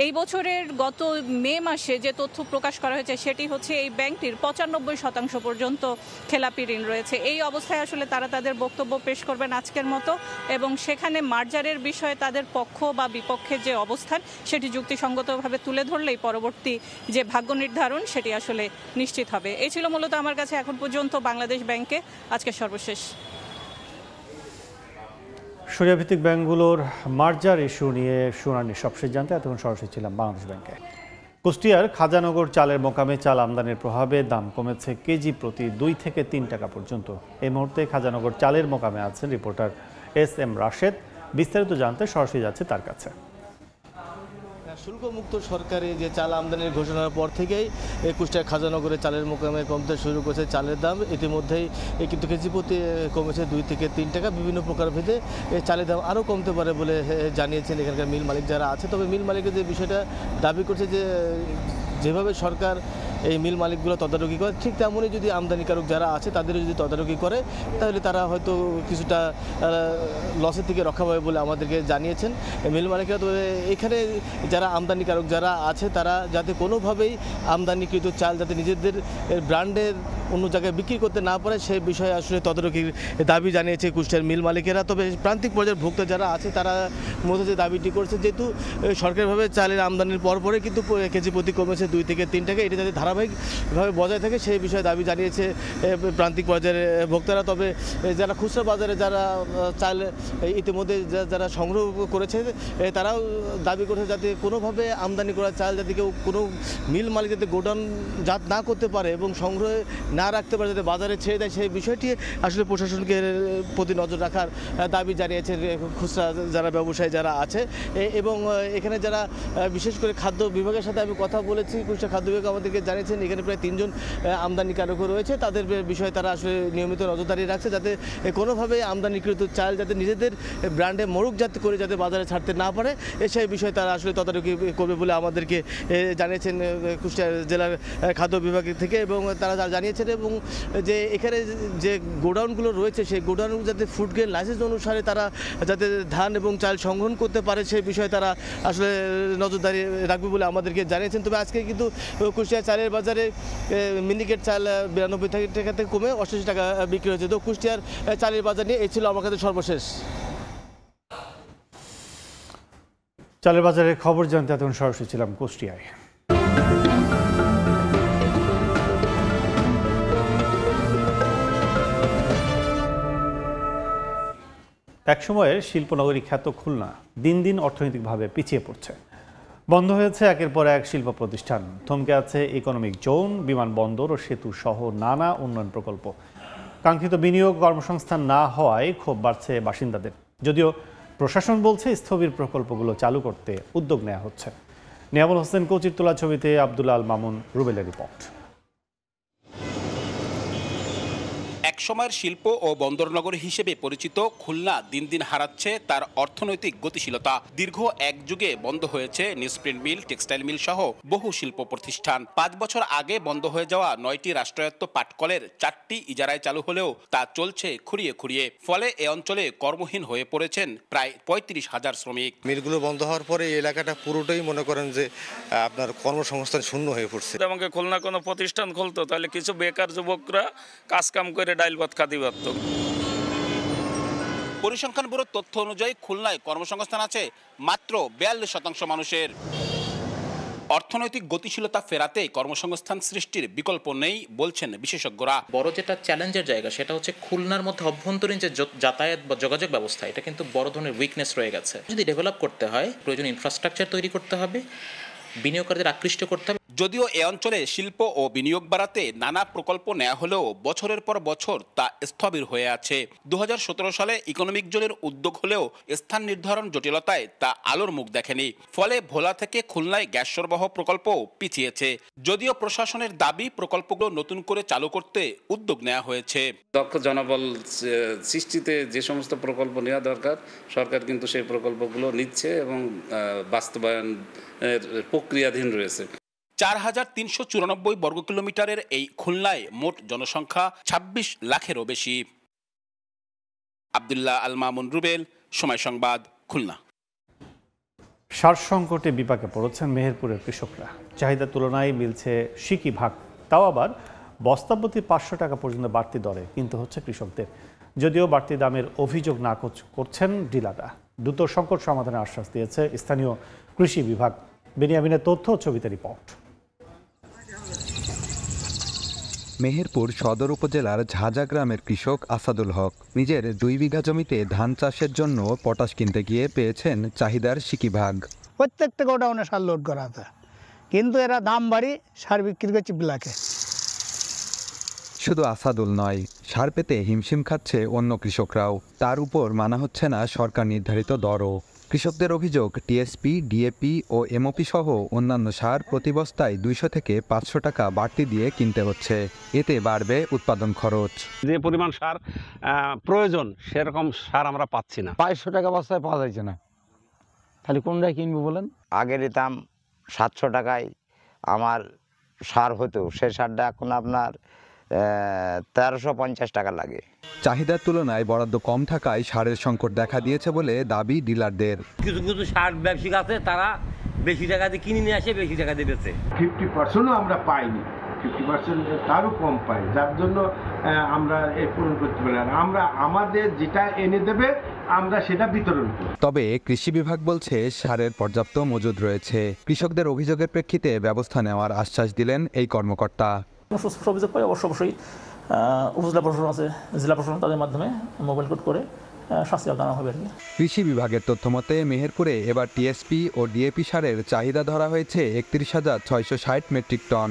এই বছরের গত মে মাসে যে তথ্য প্রকাশ করা হয়েছে সেটি হচ্ছে এই ব্যাংকটির 95% পর্যন্ত খেলাপি ঋণ রয়েছে। এই অবস্থায় আসলে তারা তাদের বক্তব্য পেশ করবেন আজকের মতো এবং সেখানে মার্জারের বিষয়ে তাদের পক্ষ বা বিপক্ষের যে অবস্থান সেটি যুক্তিসঙ্গতভাবে তুলে ধরলেই পরবর্তী যে ভাগ্য নির্ধারণ সেটি আসলে নিশ্চিত হবে। এই ছিল মূলত আমার কাছে এখন পর্যন্ত বাংলাদেশ ব্যাংকে আজকে সর্বশেষ। শরিয়া ভিত্তিক ব্যাংকগুলোর মার্জার ইস্যু নিয়ে শুনানি সবশেষ জানতে এতক্ষণ সরাসরি ছিলাম বাংলাদেশ ব্যাংকে। কুষ্টিয়ার খাজানগর চালের মোকামে চাল আমদানির প্রভাবে দাম কমেছে কেজি প্রতি 2 থেকে 3 টাকা পর্যন্ত। এই মুহূর্তে খাজানগর চালের মোকামে আছেন রিপোর্টার SM রাশেদ। বিস্তারিত জানতে সরাসরি যাচ্ছে তার কাছে। শুল্কমুক্ত সরকারি যে চাল আমদানির ঘোষণার পর থেকেই কুষ্টিয়া খাজানগরে চালের মোকামে কমতে শুরু করেছে চালের দাম। ইতিমধ্যেই কিন্তু কেজি প্রতি কমেছে 2 থেকে 3 টাকা। বিভিন্ন প্রকারভেদে চালের দাম আরও কমতে পারে বলে জানিয়েছেন এখানকার মিল মালিক যারা আছে। তবে মিল মালিকের যে বিষয়টা দাবি করছে যে যেভাবে সরকার এই মিল মালিকগুলো তদারকি করে, ঠিক তেমনই যদি আমদানিকারক যারা আছে তাদেরও যদি তদারকি করে তাহলে তারা হয়তো কিছুটা লসের থেকে রক্ষা পাবে বলে আমাদেরকে জানিয়েছেন মিল মালিকরা। তবে এখানে যারা আমদানিকারক যারা আছে তারা যাতে কোনোভাবেই আমদানিকৃত চাল যাতে নিজেদের ব্র্যান্ডের অন্য জায়গায় বিক্রি করতে না পারে সেই বিষয়ে আসলে তদারকির দাবি জানিয়েছে কুষ্টিয়ার মিল মালিকেরা। তবে প্রান্তিক পর্যায়ের ভোক্তা যারা আছে তারা মধ্যে যে দাবিটি করছে, যেহেতু সরকারিভাবে চালের আমদানির পরে কিন্তু কেজি প্রতি কমেছে 2 থেকে 3 টাকা, এটা যাতে ধারাবাহিকভাবে বজায় থাকে সেই বিষয়ে দাবি জানিয়েছে প্রান্তিক পর্যায়ের ভোক্তারা। তবে যারা খুচরা বাজারে যারা চাল ইতিমধ্যে যারা সংগ্রহ করেছে তারাও দাবি করছে যাতে কোনোভাবে আমদানি করা চাল যাতে কেউ কোনো মিল মালিক যাতে গোডাউন জাত না করতে পারে এবং সংগ্রহে না রাখতে পারে, যাতে বাজারে ছেড়ে দেয় সেই বিষয়টি আসলে প্রশাসনকে প্রতি নজর রাখার দাবি জানিয়েছেন খুচরা যারা ব্যবসায়ী যারা আছে। এবং এখানে যারা বিশেষ করে খাদ্য বিভাগের সাথে আমি কথা বলেছি, কুষ্টিয়া খাদ্য বিভাগ আমাদেরকে জানিয়েছেন এখানে প্রায় 3 জন আমদানিকারকও রয়েছে। তাদের বিষয়ে তারা আসলে নিয়মিত নজরদারি রাখছে যাতে কোনোভাবে আমদানিকৃত চাল যাতে নিজেদের ব্র্যান্ডে মরুকজাত করে যাতে বাজারে ছাড়তে না পারে সেই বিষয়ে তারা আসলে তদারকি করবে বলে আমাদেরকে জানিয়েছেন কুষ্টিয়া জেলার খাদ্য বিভাগ থেকে। এবং তারা জানিয়েছেন এবং যে এখানে যে গোডাউনগুলো রয়েছে সেই গোডাউনগুলো যাতে ফুড গ্রেন লাইসেন্স অনুসারে তারা যাতে ধান এবং চাল সংগ্রহণ করতে পারে সেই বিষয়ে তারা আসলে নজরদারি রাখবে বলে আমাদেরকে জানিয়েছেন। তবে আজকে কিন্তু কুষ্টিয়া চালের বাজারে মিনিকেট চাল 92 টাকা থেকে কমে 88 টাকা বিক্রি হয়েছে। তো কুষ্টিয়ার চালের বাজার নিয়ে এই ছিল আমার কাছে সর্বশেষ। চালের বাজারের খবর জানতে এতক্ষণ সরাসরি ছিলাম কুষ্টিয়ায়। একসময়ের শিল্পনগরী খ্যাত খুলনা দিন দিন অর্থনৈতিকভাবে পিছিয়ে পড়ছে। বন্ধ হয়েছে একের পর এক শিল্প প্রতিষ্ঠান, থমকে আছে ইকোনমিক জোন, বিমানবন্দর ও সেতু সহ নানা উন্নয়ন প্রকল্প। কাঙ্ক্ষিত বিনিয়োগ কর্মসংস্থান না হওয়ায় ক্ষোভ বাড়ছে বাসিন্দাদের। যদিও প্রশাসন বলছে স্থবির প্রকল্পগুলো চালু করতে উদ্যোগ নেওয়া হচ্ছে। নিয়ামুল হোসেন কোচির তোলা ছবিতে আব্দুল আল মামুন রুবেলের রিপোর্ট। একসময়ের শিল্প ও বন্দরনগরী হিসেবে পরিচিত খুলনা দিন দিন হারাচ্ছে তার অর্থনৈতিক গতিশীলতা। দীর্ঘ এক যুগে বন্ধ হয়েছে নিউজপ্রিন্ট মিল, টেক্সটাইল মিল সহ বহু শিল্প প্রতিষ্ঠান। 5 বছর আগে বন্ধ হয়ে যাওয়া 9টি রাষ্ট্রায়ত্ত পাটকলের 4টি ইজারায় চালু হলেও তা চলছে খুঁড়িয়ে খুঁড়িয়ে। ফলে এ অঞ্চলে কর্মহীন হয়ে পড়েছেন প্রায় 35,000 শ্রমিক। মিলগুলো বন্ধ হওয়ার পরে এই এলাকাটা পুরোটাই মনে করেন যে আপনার কর্মসংস্থান শূন্য হয়ে পড়ছে। আমাকে খুলনা কোনো প্রতিষ্ঠান খুলতো তাহলে কিছু বেকার যুবকরা কাজকাম করে ডাইল ভাত খাতে পারত। পরিসংখ্যান ব্যুরোর তথ্য অনুযায়ী খুলনায় কর্মসংস্থান আছে মাত্র 42% মানুষের। অর্থনৈতিক গতিশীলতা ফেরাতে কর্মসংস্থান সৃষ্টির বিকল্প নেই বলছেন বিশেষজ্ঞরা। বড় যেটা চ্যালেঞ্জের জায়গা সেটা হচ্ছে খুলনার মধ্যে অভ্যন্তরীণ যে যাতায়াত বা যোগাযোগ ব্যবস্থা, এটা কিন্তু বড় ধরনের উইকনেস রয়ে গেছে। যদি ডেভেলপ করতে হয় প্রয়োজনীয় ইনফ্রাস্ট্রাকচার তৈরি করতে হবে, বিনিয়োগকারীদের আকৃষ্ট করতে হবে। যদিও এ অঞ্চলে শিল্প ও বিনিয়োগ বাড়াতে নানা প্রকল্প নেওয়া হলেও বছরের পর বছর তা স্থবির হয়ে আছে। 2017 সালে ইকোনমিক জোনের উদ্যোগ হলেও স্থান নির্ধারণ জটিলতায় তা আলোর মুখ দেখেনি। ফলে ভোলা থেকে খুলনায় গ্যাস সরবরাহ প্রকল্প পিছিয়েছে। যদিও প্রশাসনের দাবি প্রকল্পগুলো নতুন করে চালু করতে উদ্যোগ নেওয়া হয়েছে। দক্ষ জনবল সৃষ্টিতে যে সমস্ত প্রকল্প নেওয়া দরকার সরকার কিন্তু সেই প্রকল্পগুলো নিচ্ছে এবং বাস্তবায়ন প্রক্রিয়াধীন রয়েছে। 4,394 বর্গ কিলোমিটারের এই খুলনায় মোট জনসংখ্যা 26 লাখেরও বেশি। আব্দুল্লাহ আল মামুন রুবেল, সময় সংবাদ, খুলনা। সার সংকটে বিপাকে পড়েছেন মেহেরপুরের কৃষকরা। চাহিদার তুলনায় মিলছে সিকি ভাগ, তাও আবার বস্তাপ্রতি 500 টাকা পর্যন্ত বাড়তি দরে কিনতে হচ্ছে কৃষকদের। যদিও বাড়তি দামের অভিযোগ না করছেন ডিলাররা। দ্রুত সংকট সমাধানের আশ্বাস দিয়েছে স্থানীয় কৃষি বিভাগ। বেনিয়ামিনের তথ্য ও ছবিতে রিপোর্ট। মেহেরপুর সদর উপজেলার ঝাজা গ্রামের কৃষক আসাদুল হক নিজের 2 বিঘা জমিতে ধান চাষের জন্য পটাশ কিনতে গিয়ে পেয়েছেন চাহিদার সিকি ভাগ। প্রত্যেকটা গোডাউনে সার লোড করা আছে, কিন্তু এরা দাম বাড়ি সার বিক্রি করছে ব্ল্যাকে। শুধু আসাদুল নয়, সার পেতে হিমশিম খাচ্ছে অন্য কৃষকরাও। তার উপর মানা হচ্ছে না সরকার নির্ধারিত দরও। কৃষকদের অভিযোগ, টিএসপি, ডিএপি ও এমওপি সহ অন্যান্য সার প্রতি বস্তায় 200 থেকে 500 টাকা বাড়তি দিয়ে কিনতে হচ্ছে। এতে বাড়বে উৎপাদন খরচ। যে পরিমাণ সার প্রয়োজন সেরকম সার আমরা পাচ্ছি না। 500 টাকা বস্তায় পাওয়া যাচ্ছে না, তাহলে কোনটাই কিনবো বলেন? আগে নিতাম 700 টাকায় আমার সার হতো, সে সারটা এখন আপনার 1350 টাকা লাগে। চাহিদার তুলনায় বরাদ্দ কম থাকায় সারের সংকট দেখা দিয়েছে বলে দাবি ডিলারদের। কিছু কিছু সার ব্যবসায়িক আছে, তারা বেশি টাকা দিয়ে কিনে নিয়ে আসে, বেশি টাকা দিয়ে বেচে। 50%ও আমরা পাইনি, 50% তারও কম পাই, যার জন্য আমরা পূরণ করতে পারি। আর আমরা আমাদের যেটা এনে দেবে আমরা সেটা বিতরণ করি। তবে কৃষি বিভাগ বলছে সারের পর্যাপ্ত মজুদ রয়েছে। কৃষকদের অভিযোগের প্রেক্ষিতে ব্যবস্থা নেওয়ার আশ্বাস দিলেন এই কর্মকর্তা। অভিযোগ পাই অবশ্যই উপজেলা প্রশাসন আছে, জেলা প্রশাসন, তাদের মাধ্যমে মোবাইল কোড করে শাস্তি জানানো হবে। কৃষি বিভাগের তথ্য মতে মেহেরপুরে এবার টিএসপি ও ডিএপি সারের চাহিদা ধরা হয়েছে 31,660 মেট্রিক টন।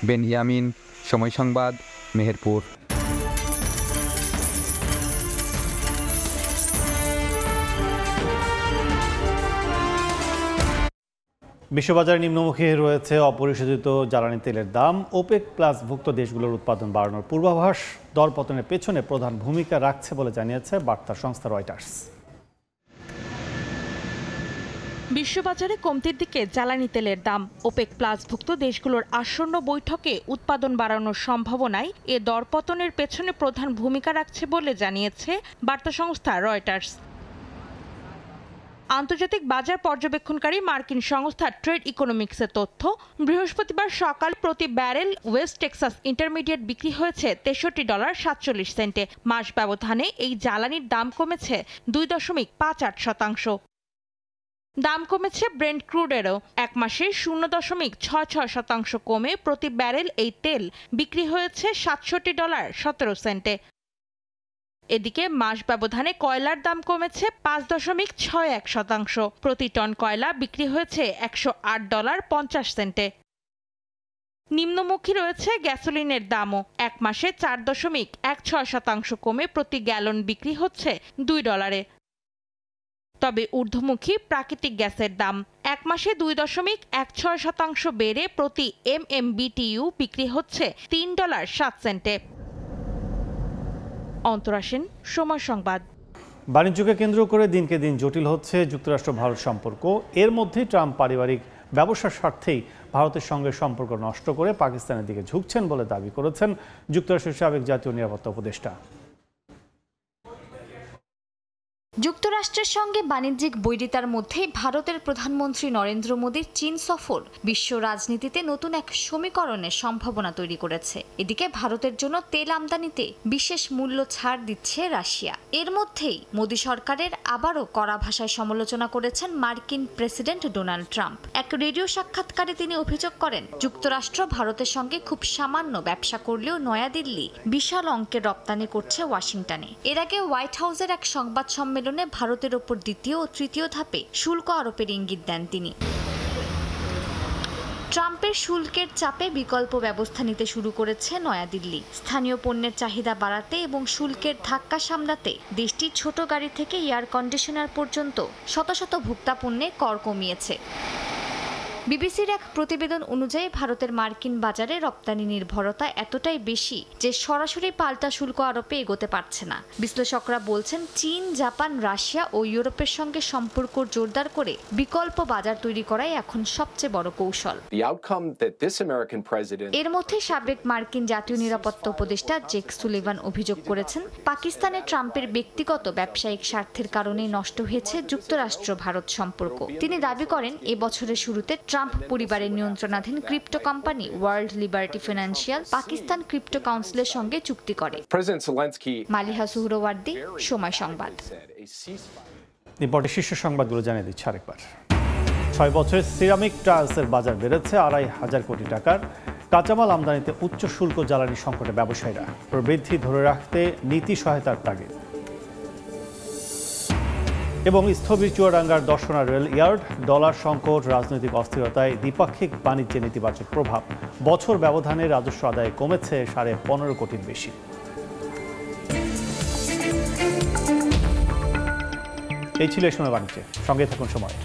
বেনয়ামিন, সময় সংবাদ, মেহেরপুর। বিশ্ববাজারে নিম্নমুখী রয়েছে অপরিশোধিত জ্বালানি তেলের দাম। ওপেক প্লাস ভুক্ত দেশগুলোর উৎপাদন বাড়ানোর পূর্বাভাস দরপতনের পেছনে প্রধান ভূমিকা রাখছে বলে জানিয়েছে বার্তা সংস্থা রয়টার্স। বিশ্ববাজারে কমতির দিকে জ্বালানি তেলের দাম। ওপেক প্লাস ভুক্ত দেশগুলোর আসন্ন বৈঠকে উৎপাদন বাড়ানোর সম্ভাবনায় এ দরপতনের পেছনে প্রধান ভূমিকা রাখছে বলে জানিয়েছে বার্তা সংস্থা রয়টার্স। আন্তর্জাতিক বাজার পর্যবেক্ষণকারী মার্কিন সংস্থা ট্রেড ইকোনমিক্সের তথ্য, বৃহস্পতিবার সকাল প্রতি ব্যারেল ওয়েস্ট টেক্সাস ইন্টারমিডিয়েট বিক্রি হয়েছে $63.47। মাস ব্যবধানে এই জ্বালানির দাম কমেছে 2.58%। দাম কমেছে ব্রেন্ট ক্রুডেরও। এক মাসে 0.66% কমে প্রতি ব্যারেল এই তেল বিক্রি হয়েছে $67.17। এদিকে মাস ব্যবধানে কয়লার দাম কমেছে 5.61%। প্রতি টন কয়লা বিক্রি হয়েছে $108.50। নিম্নমুখী রয়েছে গ্যাসোলিনের দামও। এক মাসে 4.16% কমে প্রতি গ্যালন বিক্রি হচ্ছে $2। তবে ঊর্ধ্বমুখী প্রাকৃতিক গ্যাসের দাম এক মাসে 2.16% বেড়ে প্রতি MMBTU বিক্রি হচ্ছে $3.07। অন্তরাসেন, সময় সংবাদ। বাণিজ্যকে কেন্দ্র করে দিনকে দিন জটিল হচ্ছে যুক্তরাষ্ট্র ভারত সম্পর্ক। এর মধ্যে ট্রাম্প পারিবারিক ব্যবসার স্বার্থেই ভারতের সঙ্গে সম্পর্ক নষ্ট করে পাকিস্তানের দিকে ঝুঁকছেন বলে দাবি করেছেন যুক্তরাষ্ট্রের সাবেক জাতীয় নিরাপত্তা উপদেষ্টা। যুক্তরাষ্ট্রের সঙ্গে বাণিজ্যিক বৈরিতার মধ্যে ভারতের প্রধানমন্ত্রী নরেন্দ্র মোদীর চীন সফর বিশ্ব রাজনীতিতে নতুন এক সমীকরণের সম্ভাবনা তৈরি করেছে। এদিকে ভারতের জন্য তেল আমদানিতে বিশেষ মূল্য ছাড় দিচ্ছে রাশিয়া। এর মধ্যেই মোদী সরকারের আবারও কড়া ভাষায় সমালোচনা করেছেন মার্কিন প্রেসিডেন্ট ডোনাল্ড ট্রাম্প। এক রেডিও সাক্ষাৎকারে তিনি অভিযোগ করেন, যুক্তরাষ্ট্র ভারতের সঙ্গে খুব সামান্য ব্যবসা করলেও নয়াদিল্লি বিশাল অঙ্কের রপ্তানি করছে ওয়াশিংটনে। এর আগে হোয়াইট হাউসের এক সংবাদ সম্মেলনে ভারতের ওপর দ্বিতীয় ও তৃতীয় ধাপে শুল্ক আরোপের ইঙ্গিত দেন তিনি। ট্রাম্পের শুল্কের চাপে বিকল্প ব্যবস্থা নিতে শুরু করেছে নয়াদিল্লি। স্থানীয় পণ্যের চাহিদা বাড়াতে এবং শুল্কের ধাক্কা সামলাতে দেশটির ছোট গাড়ি থেকে এয়ার কন্ডিশনার পর্যন্ত শত শত ভোক্তা পণ্যে কর কমিয়েছে। বিবিসির এক প্রতিবেদন অনুযায়ী ভারতের মার্কিন বাজারে রপ্তানি নির্ভরতা এতটাই বেশি যে সরাসরি পাল্টা শুল্ক আরোপে এগোতে পারছে না। বিশ্লেষকরা বলছেন, চীন, জাপান, রাশিয়া ও ইউরোপের সঙ্গে সম্পর্ক জোরদার করে বিকল্প বাজার তৈরি করাই এখন সবচেয়ে বড় কৌশল। এর মধ্যে সাবেক মার্কিন জাতীয় নিরাপত্তা উপদেষ্টা জেক সুলিভান অভিযোগ করেছেন, পাকিস্তানে ট্রাম্পের ব্যক্তিগত ব্যবসায়িক স্বার্থের কারণে নষ্ট হয়েছে যুক্তরাষ্ট্র ভারত সম্পর্ক। তিনি দাবি করেন, এ বছরের শুরুতে ট্রাম্প পরিবারের নিয়ন্ত্রণাধীন crypto company world liberty financial Pakistan crypto কাউন্সিলের সঙ্গে চুক্তি করে। মালিহা সুহরওয়ার্দী, সময় সংবাদ। রিপোর্টের শীর্ষ সংবাদগুলো জানিয়ে দিচ্ছি আরেকবার। 6 বছরে সিরামিক টাইলসের বাজার বেড়েছে 2,500 কোটি টাকার। কাঁচামাল আমদানিতে উচ্চ শুল্ক জ্বালানি সংকটে ব্যবসায়ীরা প্রবৃদ্ধি ধরে রাখতে নীতি সহায়তার তাগিদ। এবং স্থবির চুয়াডাঙ্গার দর্শনা রেল ইয়ার্ড, ডলার সংকট, রাজনৈতিক অস্থিরতায় দ্বিপাক্ষিক বাণিজ্যে নেতিবাচক প্রভাব। বছর ব্যবধানে রাজস্ব আদায় কমেছে 15.5 কোটির বেশি। এই ছিল এই সময় বাণিজ্যে। সঙ্গে থাকুন সময়ের।